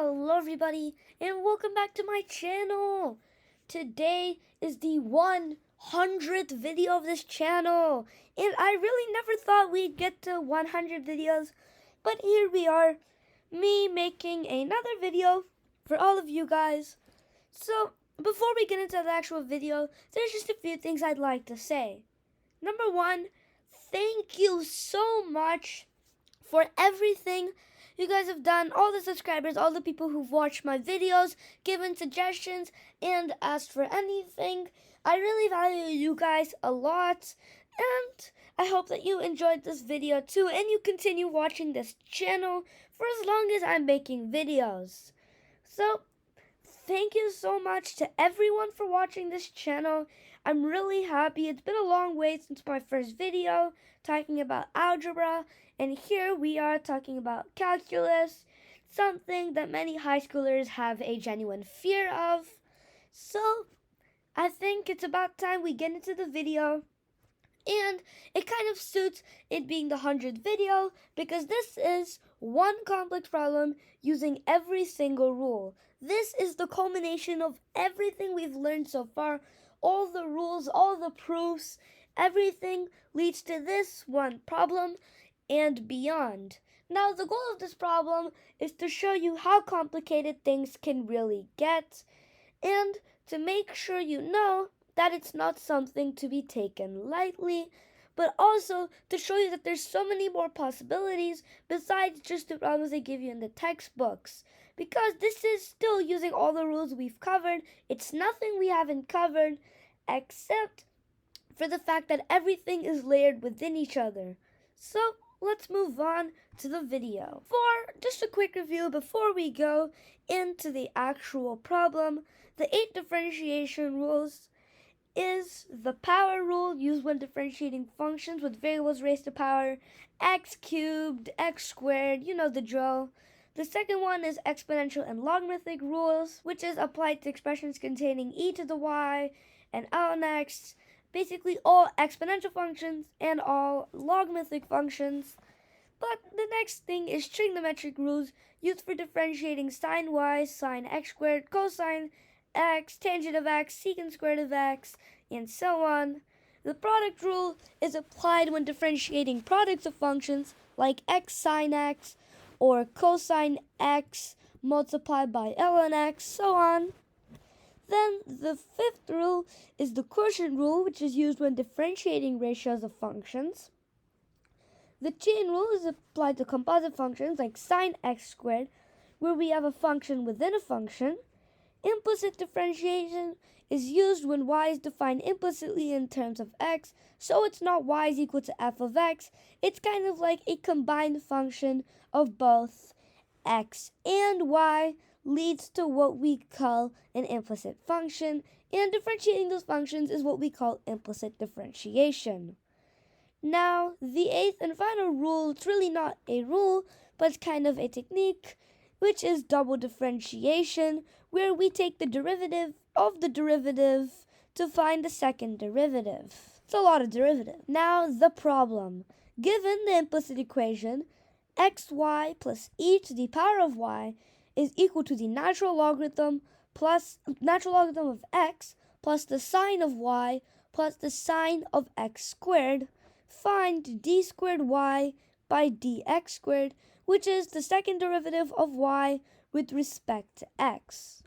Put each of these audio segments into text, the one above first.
Hello everybody and welcome back to my channel. Today is the 100th video of this channel and I really never thought we'd get to 100 videos, but here we are, me making another video for all of you guys. So before we get into the actual video, there's just a few things I'd like to say. Number one, thank you so much for everything you guys have done, all the subscribers, all the people who've watched my videos, given suggestions, and asked for anything. I really value you guys a lot, and I hope that you enjoyed this video too, and you continue watching this channel for as long as I'm making videos. So, thank you so much to everyone for watching this channel. I'm really happy. It's been a long wait since my first video talking about algebra, and here we are talking about calculus, something that many high schoolers have a genuine fear of. So I think it's about time we get into the video. And it kind of suits it being the 100th video because this is one complex problem using every single rule. This is the culmination of everything we've learned so far. All the rules, all the proofs, everything leads to this one problem and beyond. Now, the goal of this problem is to show you how complicated things can really get and to make sure you know that it's not something to be taken lightly, but also to show you that there's so many more possibilities besides just the problems they give you in the textbooks. Because this is still using all the rules we've covered. It's nothing we haven't covered except for the fact that everything is layered within each other. So let's move on to the video. For just a quick review before we go into the actual problem, the 8 differentiation rules is the power rule used when differentiating functions with variables raised to power x cubed, x squared, you know the drill. The second one is exponential and logarithmic rules, which is applied to expressions containing e to the y and ln x, basically all exponential functions and all logarithmic functions. But the next thing is trigonometric rules used for differentiating sine y, sine x squared, cosine x, tangent of x, secant squared of x, and so on. The product rule is applied when differentiating products of functions like x sine x or cosine x multiplied by ln x, so on. Then the fifth rule is the quotient rule, which is used when differentiating ratios of functions. The chain rule is applied to composite functions like sine x squared, where we have a function within a function. Implicit differentiation is used when y is defined implicitly in terms of x, so it's not y is equal to f of x. It's kind of like a combined function of both x and y leads to what we call an implicit function, and differentiating those functions is what we call implicit differentiation. Now, the 8th and final rule, it's really not a rule, but it's kind of a technique, which is double differentiation, where we take the derivative of the derivative to find the second derivative. It's a lot of derivative. Now, the problem. Given the implicit equation, xy plus e to the power of y is equal to the natural logarithm of x plus the sine of y plus the sine of x squared. Find d squared y by dx squared, which is the second derivative of y with respect to x.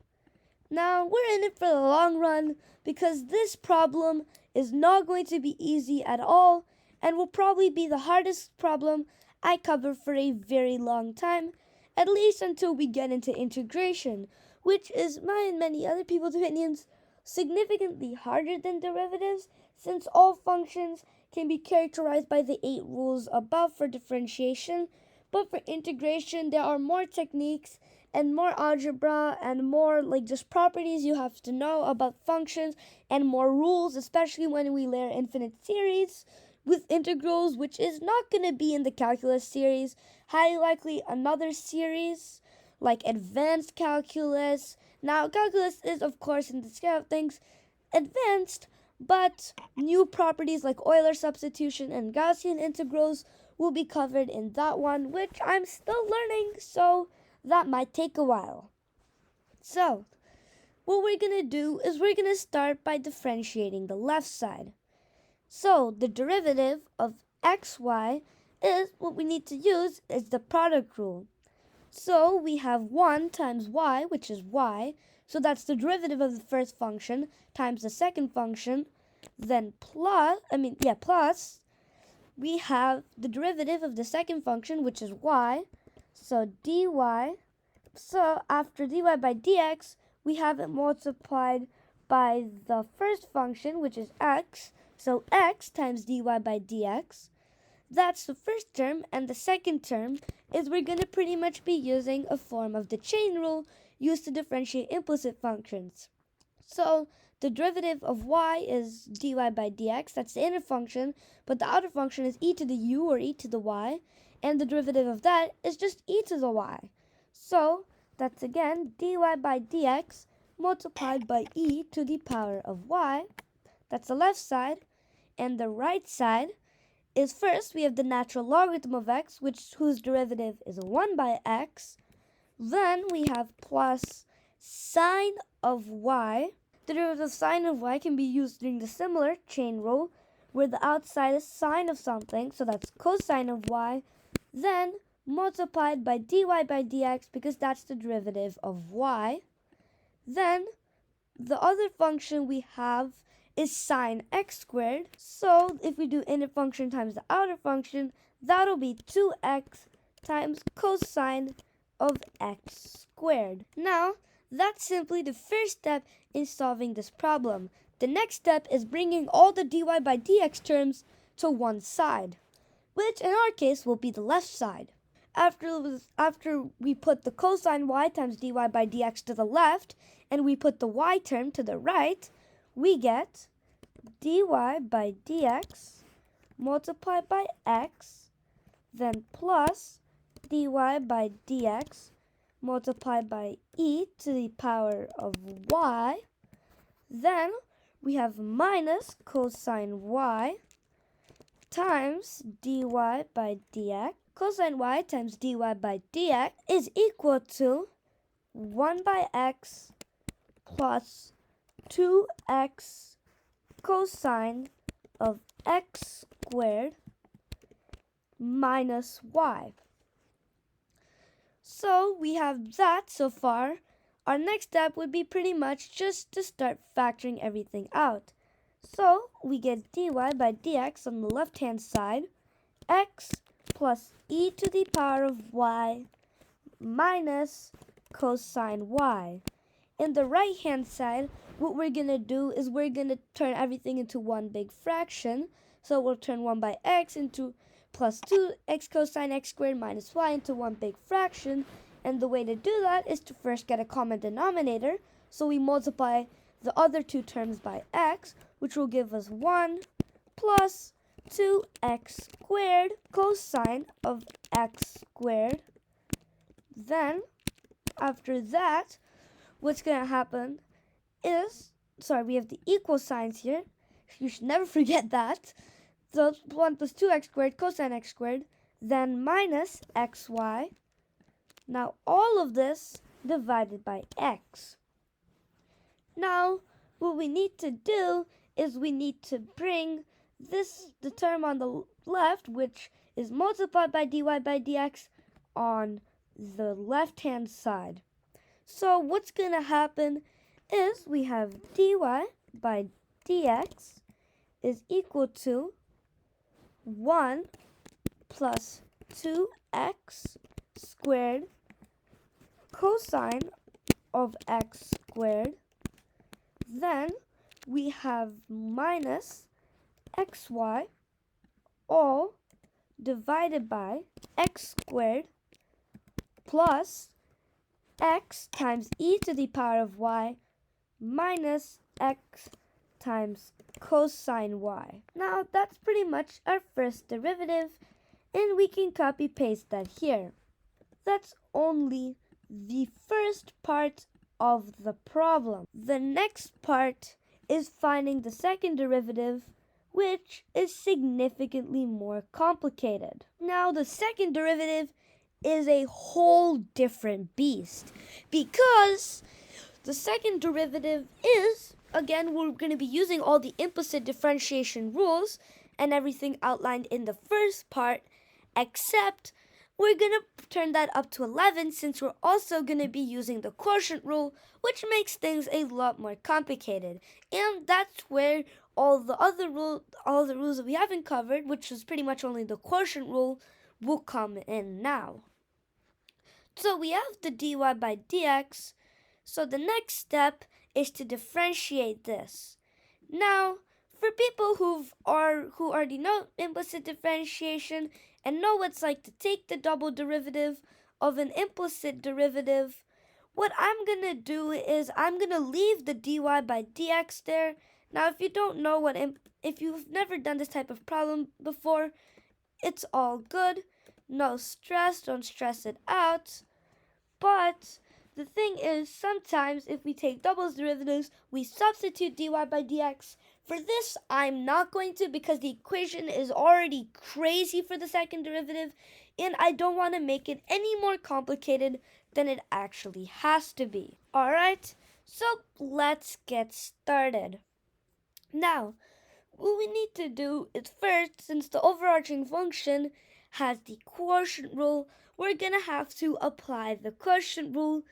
Now, we're in it for the long run because this problem is not going to be easy at all and will probably be the hardest problem I cover for a very long time, at least until we get into integration, which is my and many other people's opinions significantly harder than derivatives, since all functions can be characterized by the 8 rules above for differentiation, but for integration there are more techniques and more algebra and more just properties you have to know about functions and more rules, especially when we layer infinite series with integrals, which is not going to be in the calculus series. Highly likely another series like advanced calculus. Now, calculus is, of course, in the scale of things, advanced, but new properties like Euler substitution and Gaussian integrals will be covered in that one, which I'm still learning, so that might take a while. So, what we're going to do is we're going to start by differentiating the left side. So, the derivative of xy is what we need to use is the product rule. So, we have 1 times y, which is y. So, that's the derivative of the first function times the second function. Then plus, we have the derivative of the second function, which is y. So, dy. So, after dy by dx, we have it multiplied by the first function, which is x. So, x times dy by dx. That's the first term, and the second term is we're going to pretty much be using a form of the chain rule used to differentiate implicit functions. So, the derivative of y is dy by dx, that's the inner function, but the outer function is e to the u or e to the y, and the derivative of that is just e to the y. So, that's again dy by dx multiplied by e to the power of y. That's the left side, and the right side is first we have the natural logarithm of x, whose derivative is 1 by x. Then we have plus sine of y. The derivative of sine of y can be used during the similar chain rule, where the outside is sine of something, so that's cosine of y, then multiplied by dy by dx because that's the derivative of y. Then the other function we have is sine x squared. So if we do inner function times the outer function, that'll be 2x times cosine of x squared. Now, that's simply the first step in solving this problem. The next step is bringing all the dy by dx terms to one side, which in our case will be the left side. After we put the cosine y times dy by dx to the left, and we put the y term to the right, we get dy by dx multiplied by x, then plus dy by dx multiplied by e to the power of y. Then we have minus cosine y times dy by dx. Cosine y times dy by dx is equal to 1 by x plus 2x cosine of x squared minus y. So we have that so far. Our next step would be pretty much just to start factoring everything out. So we get dy by dx on the left hand side, x plus e to the power of y minus cosine y. In the right hand side, what we're going to do is we're going to turn everything into one big fraction. So we'll turn 1 by x into plus 2x cosine x squared minus y into one big fraction. And the way to do that is to first get a common denominator. So we multiply the other two terms by x, which will give us 1 plus 2x squared cosine of x squared. Then, after that, what's going to happen is, we have the equal signs here. You should never forget that. So 1 plus 2x squared cosine x squared, then minus xy. Now all of this divided by x. Now what we need to do is we need to bring the term on the left, which is multiplied by dy by dx, on the left hand side. So what's going to happen is we have dy by dx is equal to 1 plus 2x squared cosine of x squared. Then we have minus xy all divided by x squared plus x times e to the power of y minus x times cosine y. Now that's pretty much our first derivative, and we can copy paste that here. That's only the first part of the problem. The next part is finding the second derivative, which is significantly more complicated. Now the second derivative is a whole different beast, because the second derivative is, again, we're going to be using all the implicit differentiation rules and everything outlined in the first part, except we're going to turn that up to 11 since we're also going to be using the quotient rule, which makes things a lot more complicated. And that's where all the rules that we haven't covered, which is pretty much only the quotient rule, will come in now. So we have the dy by dx. So the next step is to differentiate this. Now, for people who already know implicit differentiation and know what it's like to take the double derivative of an implicit derivative, what I'm going to do is I'm going to leave the dy by dx there. Now, if you don't know if you've never done this type of problem before, it's all good. No stress, don't stress it out. But the thing is, sometimes if we take double derivatives, we substitute dy by dx. For this, I'm not going to, because the equation is already crazy for the second derivative, and I don't want to make it any more complicated than it actually has to be. Alright, so let's get started. Now, what we need to do is first, since the overarching function has the quotient rule, we're going to have to apply the quotient rule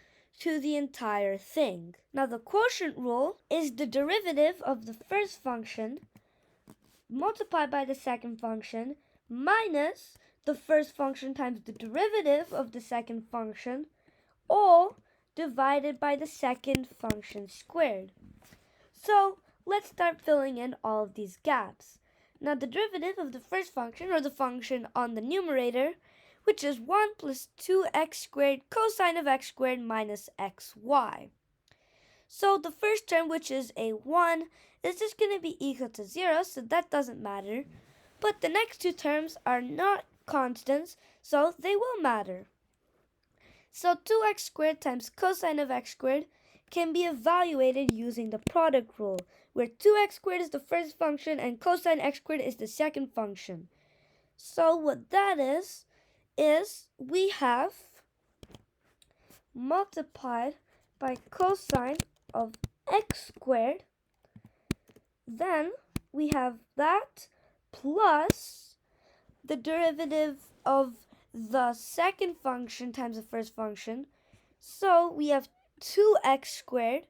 to the entire thing. Now, the quotient rule is the derivative of the first function multiplied by the second function minus the first function times the derivative of the second function, all divided by the second function squared. So, let's start filling in all of these gaps. Now, the derivative of the first function, or the function on the numerator, which is 1 plus 2x squared cosine of x squared minus xy. So the first term, which is a 1, is just going to be equal to 0, so that doesn't matter. But the next two terms are not constants, so they will matter. So 2x squared times cosine of x squared can be evaluated using the product rule, where 2x squared is the first function and cosine x squared is the second function. So what that is we have multiplied by cosine of x squared, then we have that plus the derivative of the second function times the first function. So we have 2x squared.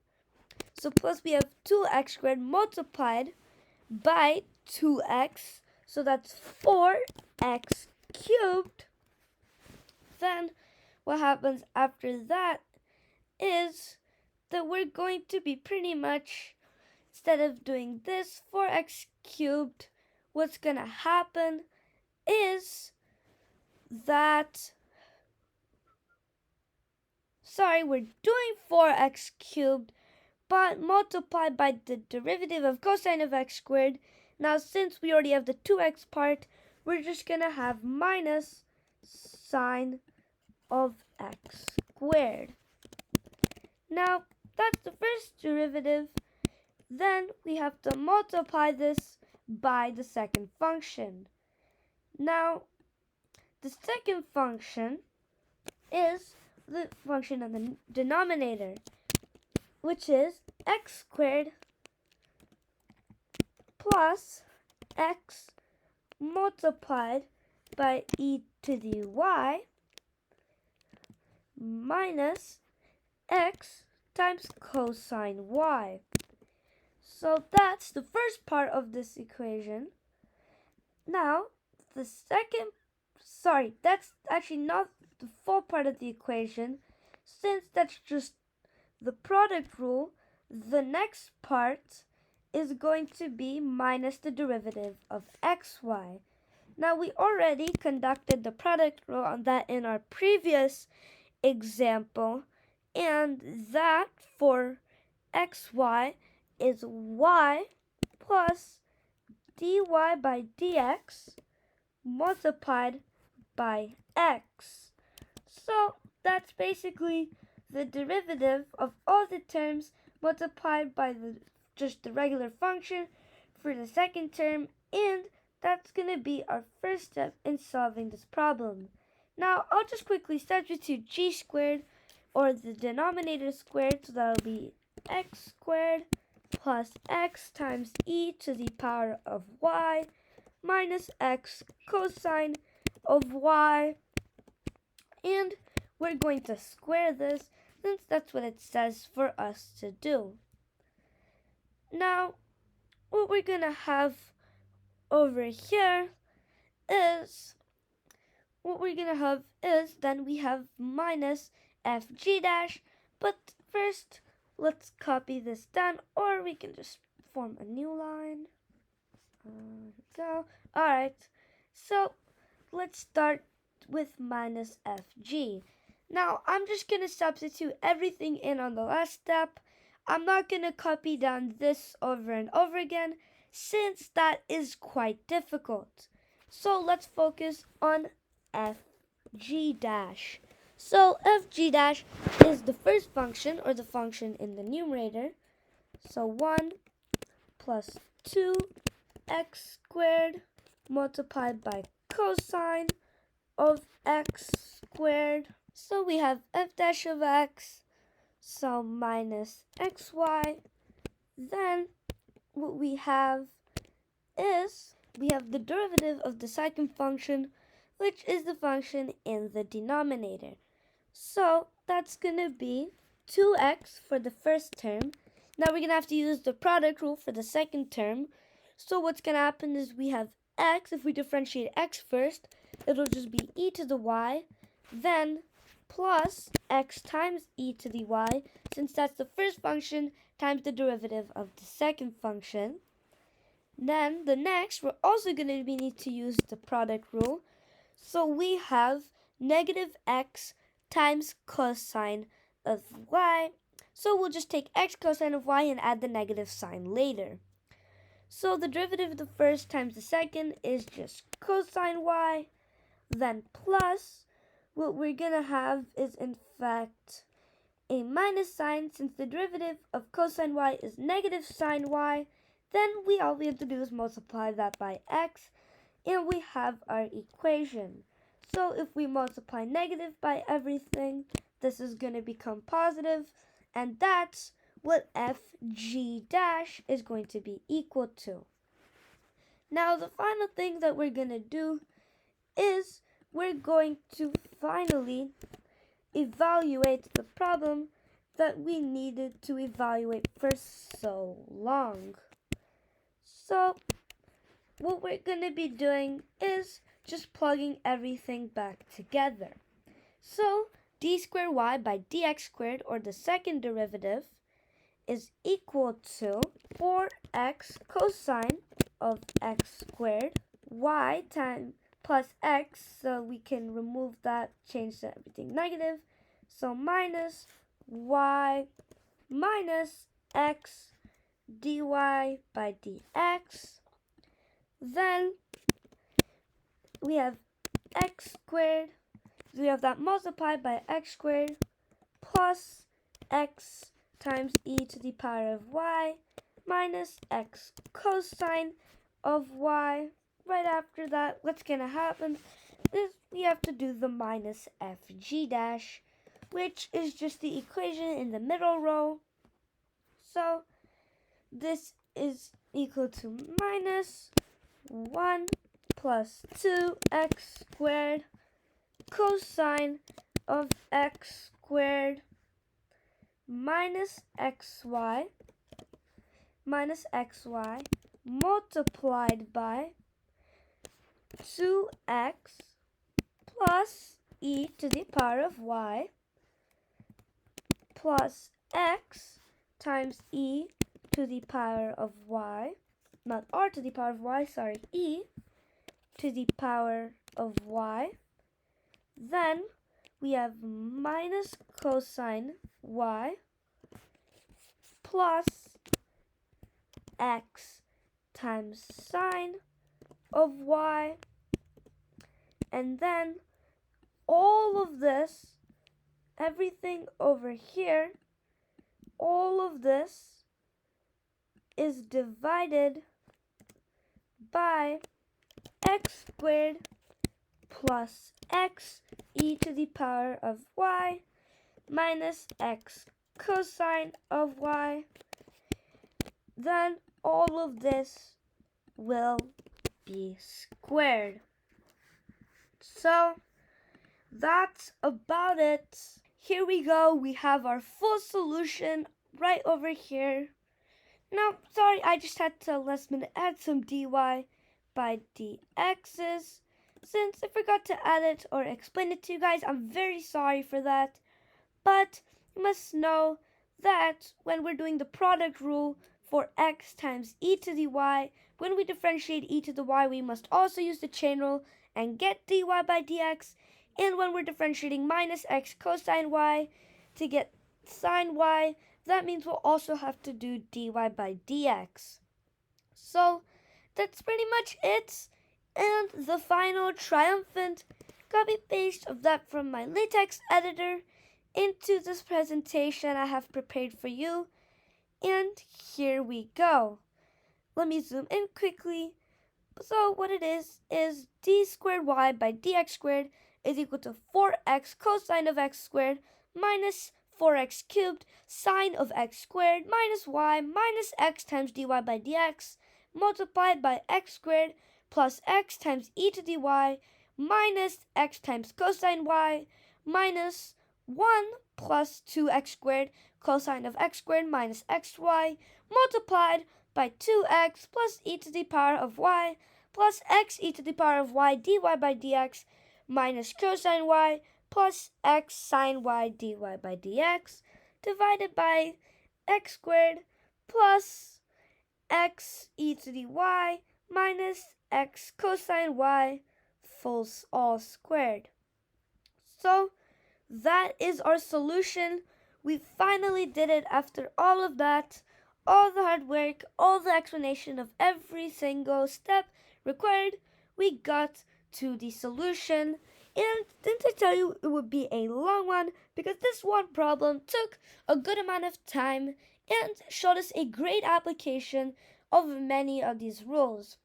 So plus we have 2x squared multiplied by 2x. So that's 4x cubed. Then what happens after that is that we're going to be pretty much, instead of doing this 4x cubed, what's going to happen is that, we're doing 4x cubed, but multiplied by the derivative of cosine of x squared. Now, since we already have the 2x part, we're just going to have minus sine of x squared. Now, that's the first derivative. Then we have to multiply this by the second function. Now, the second function is the function of the denominator, which is x squared plus x multiplied by e to the y minus x times cosine y. So that's the first part of this equation. Now, the second, that's actually not the full part of the equation. Since that's just the product rule, the next part is going to be minus the derivative of xy. Now, we already conducted the product rule on that in our previous example, and that for xy is y plus dy by dx multiplied by x. So that's basically the derivative of all the terms multiplied by just the regular function for the second term, and that's going to be our first step in solving this problem. Now, I'll just quickly substitute g squared, or the denominator squared, so that'll be x squared plus x times e to the power of y minus x cosine of y. And we're going to square this, since that's what it says for us to do. Now, what we're going to have over here is, then we have minus fg dash. But first, let's copy this down, or we can just form a new line. There we go. Alright, so let's start with minus fg. Now, I'm just going to substitute everything in on the last step. I'm not going to copy down this over and over again, since that is quite difficult. So let's focus on fg dash. So fg dash is the first function, or the function in the numerator. So 1 plus 2x squared multiplied by cosine of x squared. So we have f dash of x, so minus xy. Then what we have is, we have the derivative of the second function, which is the function in the denominator. So that's going to be 2x for the first term. Now we're going to have to use the product rule for the second term. So what's going to happen is, we have x. If we differentiate x first, it'll just be e to the y, then plus x times e to the y, since that's the first function times the derivative of the second function. Then the next, we're also going to need to use the product rule. So we have negative x times cosine of y. So we'll just take x cosine of y and add the negative sign later. So the derivative of the first times the second is just cosine y. Then plus, what we're going to have is in fact a minus sign, since the derivative of cosine y is negative sine y. Then all we have to do is multiply that by x, and we have our equation. So if we multiply negative by everything, this is going to become positive, and that's what fg dash is going to be equal to. Now, the final thing that we're going to do is, we're going to finally evaluate the problem that we needed to evaluate for so long. So what we're going to be doing is just plugging everything back together. So d squared y by dx squared, or the second derivative, is equal to 4x cosine of x squared y times plus x, so we can remove that, change everything negative. So minus y minus x dy by dx. Then we have x squared. We have that multiplied by x squared plus x times e to the power of y minus x cosine of y. Right after that, what's going to happen is, we have to do the minus fg dash, which is just the equation in the middle row. So this is equal to minus 1 plus 2x squared cosine of x squared minus xy multiplied by 2x plus e to the power of y plus x times e to the power of y, not r to the power of y, sorry, e to the power of y. Then we have minus cosine y plus x times sine of y, and then all of this, everything over here, all of this is divided by x squared plus x e to the power of y minus x cosine of y. Then all of this will be squared. So that's about it. Here we go. We have our full solution right over here. Now, sorry, I just had to last minute add some dy by dx's. Since I forgot to add it or explain it to you guys, I'm very sorry for that. But you must know that when we're doing the product rule for x times e to the y, when we differentiate e to the y, we must also use the chain rule and get dy by dx. And when we're differentiating minus x cosine y to get sine y, that means we'll also have to do dy by dx. So that's pretty much it. And the final triumphant copy paste of that from my LaTeX editor into this presentation I have prepared for you. And here we go. Let me zoom in quickly. So what it is d squared y by dx squared is equal to 4x cosine of x squared minus 4x cubed sine of x squared minus y minus x times dy by dx multiplied by x squared plus x times e to the y minus x times cosine y minus 1 plus 2x squared cosine of x squared minus xy multiplied by 2x plus e to the power of y plus x e to the power of y dy by dx minus cosine y plus x sine y dy by dx divided by x squared plus x e to the y minus x cosine y all squared. So that is our solution. We finally did it after all of that, all the hard work, all the explanation of every single step required. We got to the solution. And didn't I tell you it would be a long one? Because this one problem took a good amount of time and showed us a great application of many of these rules.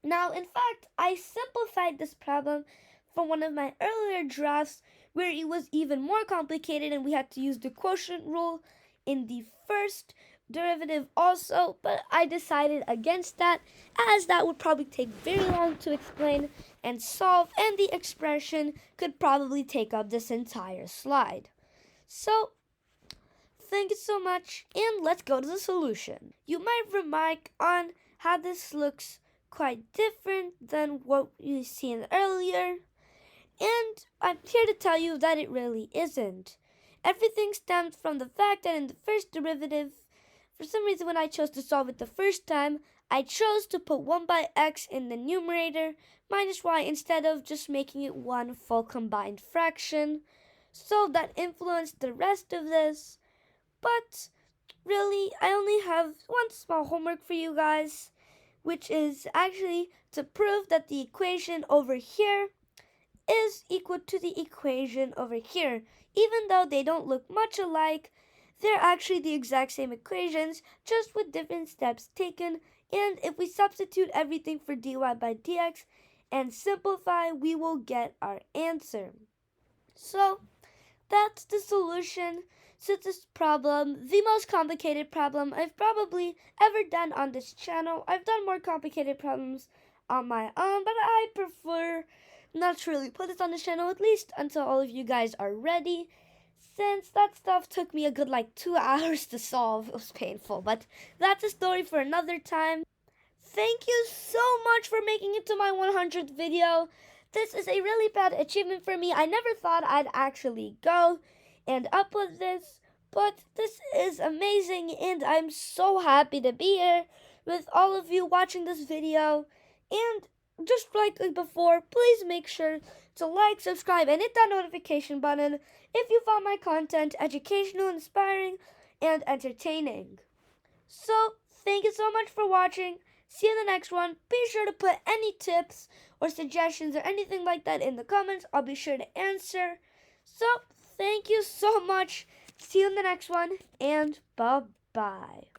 Now, in fact, I simplified this problem from one of my earlier drafts where it was even more complicated and we had to use the quotient rule in the first derivative also, but I decided against that as that would probably take very long to explain and solve, and the expression could probably take up this entire slide. So thank you so much, and let's go to the solution. You might remark on how this looks quite different than what you seen earlier, and I'm here to tell you that it really isn't. Everything stems from the fact that in the first derivative, for some reason when I chose to solve it the first time, I chose to put 1 by x in the numerator minus y instead of just making it one full combined fraction. So that influenced the rest of this. But really, I only have one small homework for you guys, which is actually to prove that the equation over here is equal to the equation over here. Even though they don't look much alike, they're actually the exact same equations, just with different steps taken. And if we substitute everything for dy by dx and simplify, we will get our answer. So that's the solution to this problem, the most complicated problem I've probably ever done on this channel. I've done more complicated problems on my own, but I prefer not to really put this on the channel, at least until all of you guys are ready, since that stuff took me a good 2 hours to solve. It was painful, but that's a story for another time. Thank you so much for making it to my 100th video. This is a really bad achievement for me. I never thought I'd actually go and upload this, but this is amazing, and I'm so happy to be here with all of you watching this video. And just like before, please make sure to like, subscribe, and hit that notification button if you found my content educational, inspiring, and entertaining. So, thank you so much for watching. See you in the next one. Be sure to put any tips or suggestions or anything like that in the comments. I'll be sure to answer. So, thank you so much. See you in the next one, and bye-bye.